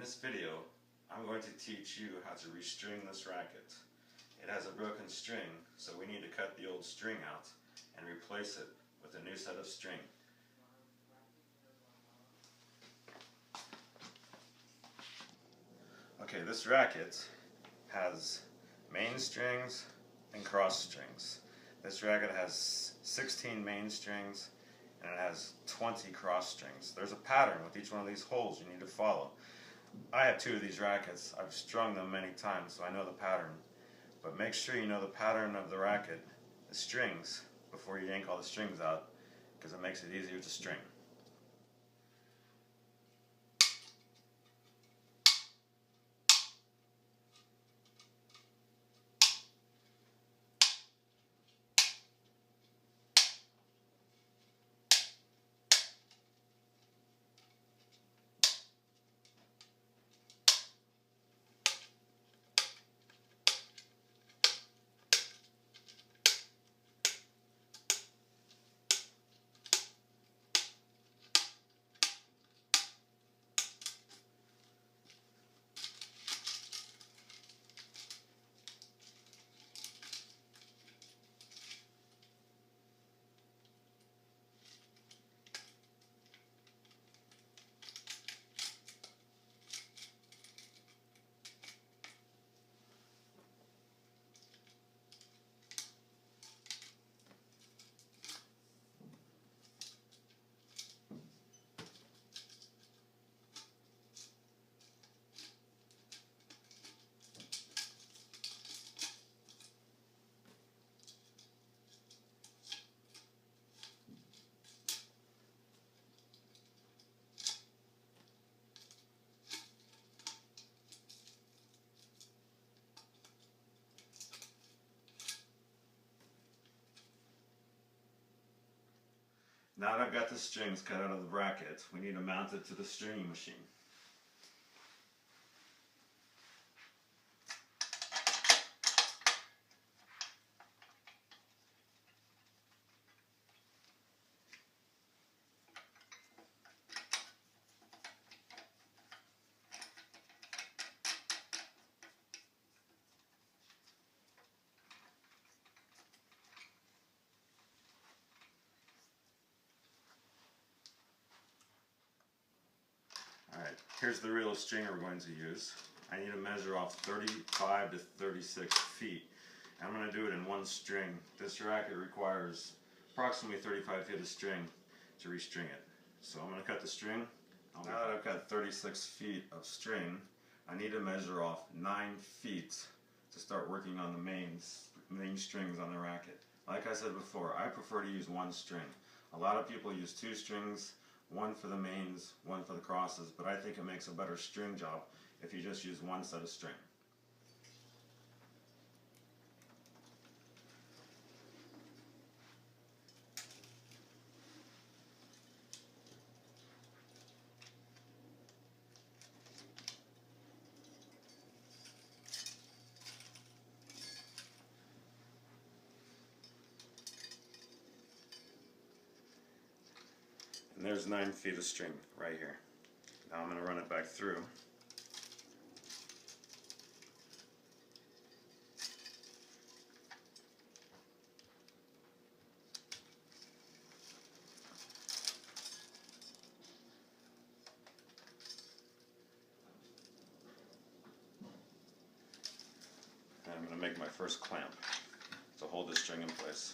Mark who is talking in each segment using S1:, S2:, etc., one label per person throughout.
S1: this video, I'm going to teach you how to restring this racket. It has a broken string, so we need to cut the old string out and replace it with a new set of string. Okay, this racket has main strings and cross strings. This racket has 16 main strings and it has 20 cross strings. There's a pattern with each one of these holes you need to follow. I have 2 of these rackets. I've strung them many times, so I know the pattern. But make sure you know the pattern of the racket, the strings, before you yank all the strings out, because it makes it easier to string. Now that I've got the strings cut out of the bracket, we need to mount it to the stringing machine. Alright, here's the reel of string we're going to use. I need to measure off 35 to 36 feet. And I'm going to do it in one string. This racket requires approximately 35 feet of string to restring it. So I'm going to cut the string. Now that I've got 36 feet of string, I need to measure off 9 feet to start working on the main strings on the racket. Like I said before, I prefer to use one string. A lot of people use 2 strings, one for the mains, one for the crosses, but I think it makes a better string job if you just use one set of string. And there's 9 feet of string right here. Now I'm going to run it back through. And I'm going to make my first clamp to hold this string in place.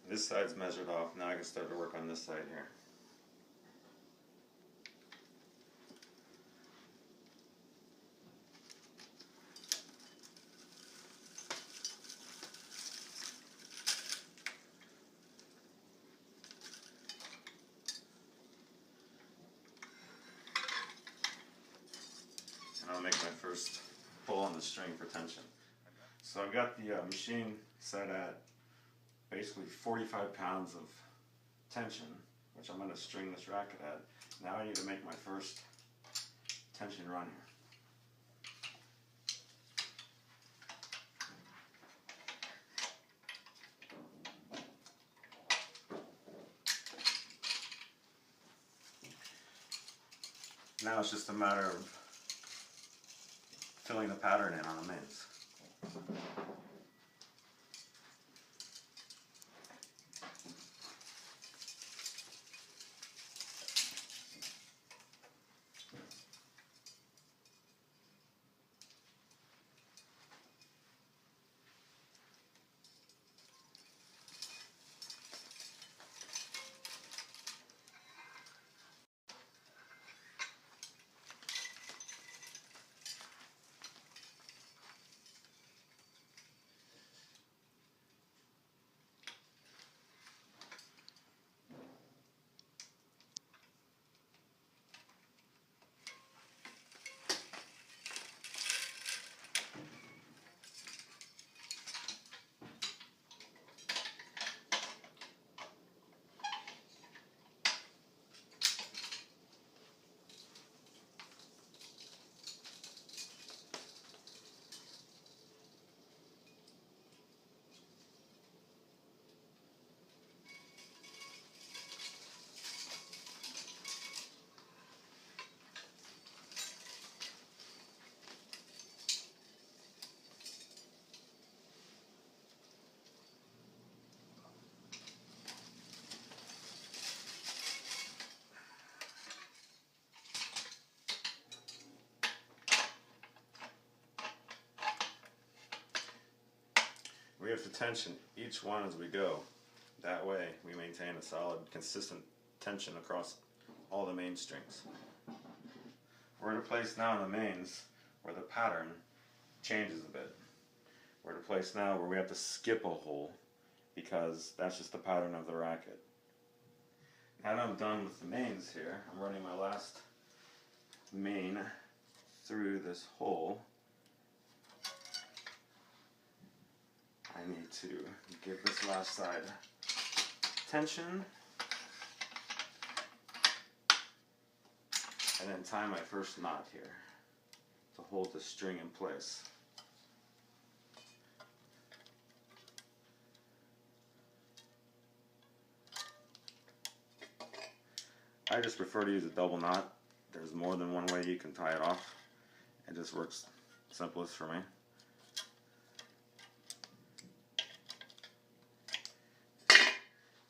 S1: This side's measured off. Now I can start to work on this side here. And I'll make my first pull on the string for tension. So I've got the machine set at basically 45 pounds of tension, which I'm going to string this racket at. Now I need to make my first tension run here. Now it's just a matter of filling the pattern in on the mains. We have to tension each one as we go. That way we maintain a solid, consistent tension across all the main strings. We're at a place now in the mains where the pattern changes a bit. We're at a place now where we have to skip a hole because that's just the pattern of the racket. Now that I'm done with the mains here, I'm running my last main through this hole. I need to give this last side tension and then tie my first knot here to hold the string in place. I just prefer to use a double knot. There's more than one way you can tie it off. It just works simplest for me.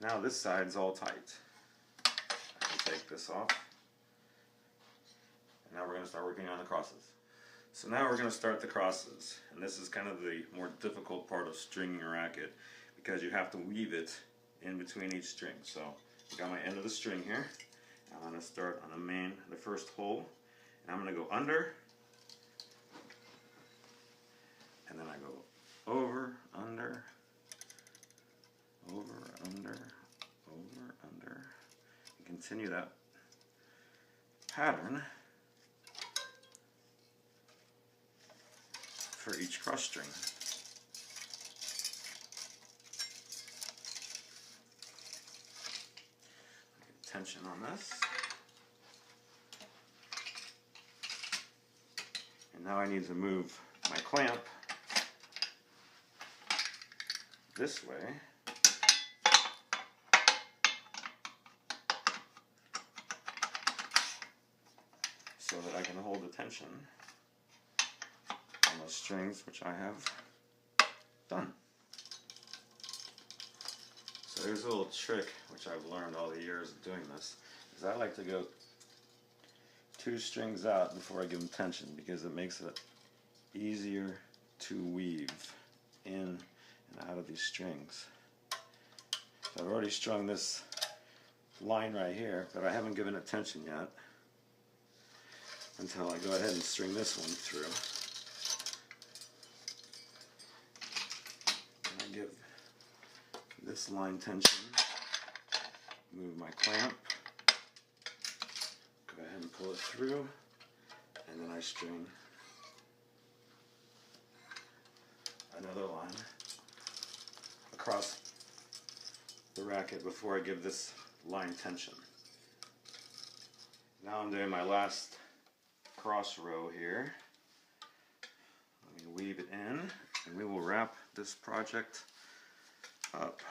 S1: Now this side's all tight. I can take this off. And now we're going to start working on the crosses. So now we're going to start the crosses. And this is kind of the more difficult part of stringing a racket because you have to weave it in between each string. So I got my end of the string here. I'm going to start on the first hole. And I'm going to go under. And then I go over, under, over, under, over, under, and continue that pattern for each cross string. Get tension on this. And now I need to move my clamp this way so that I can hold the tension on those strings, which I have done. So there's a little trick which I've learned all the years of doing this, is I like to go 2 strings out before I give them tension because it makes it easier to weave in and out of these strings. So I've already strung this line right here, but I haven't given it tension yet until I go ahead and string this one through. And I give this line tension, move my clamp, go ahead and pull it through, and then I string another line across the racket before I give this line tension. Now I'm doing my last cross row here. Let me weave it in, and we will wrap this project up.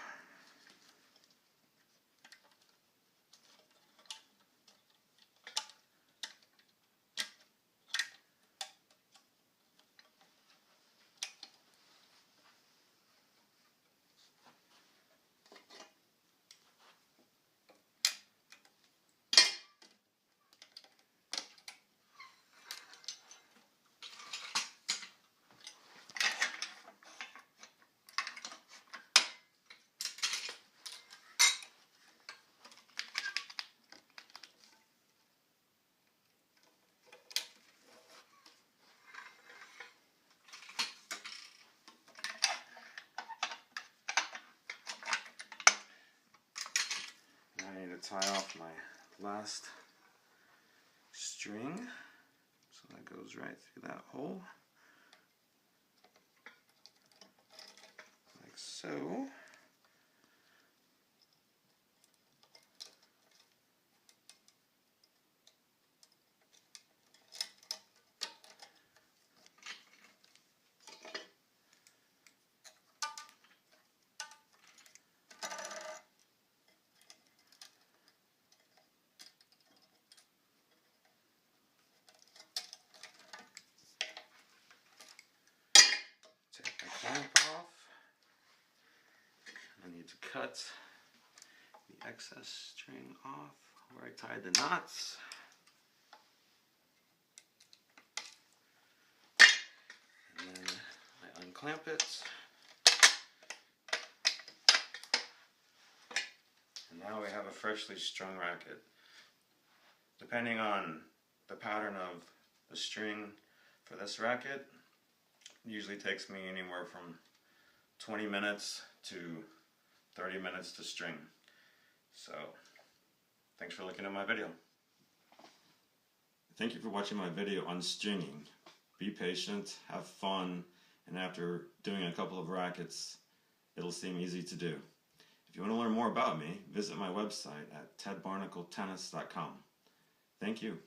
S1: I need to tie off my last string, so that goes right through that hole, like so. Take my clamp off. I need to cut the excess string off where I tied the knots. And then I unclamp it. And now we have a freshly strung racket. Depending on the pattern of the string for this racket, it usually takes me anywhere from 20 minutes to 30 minutes to string. So, thanks for looking at my video. Thank you for watching my video on stringing. Be patient, have fun, and after doing a couple of rackets, it'll seem easy to do. If you want to learn more about me, visit my website at tedbarnacletennis.com. Thank you.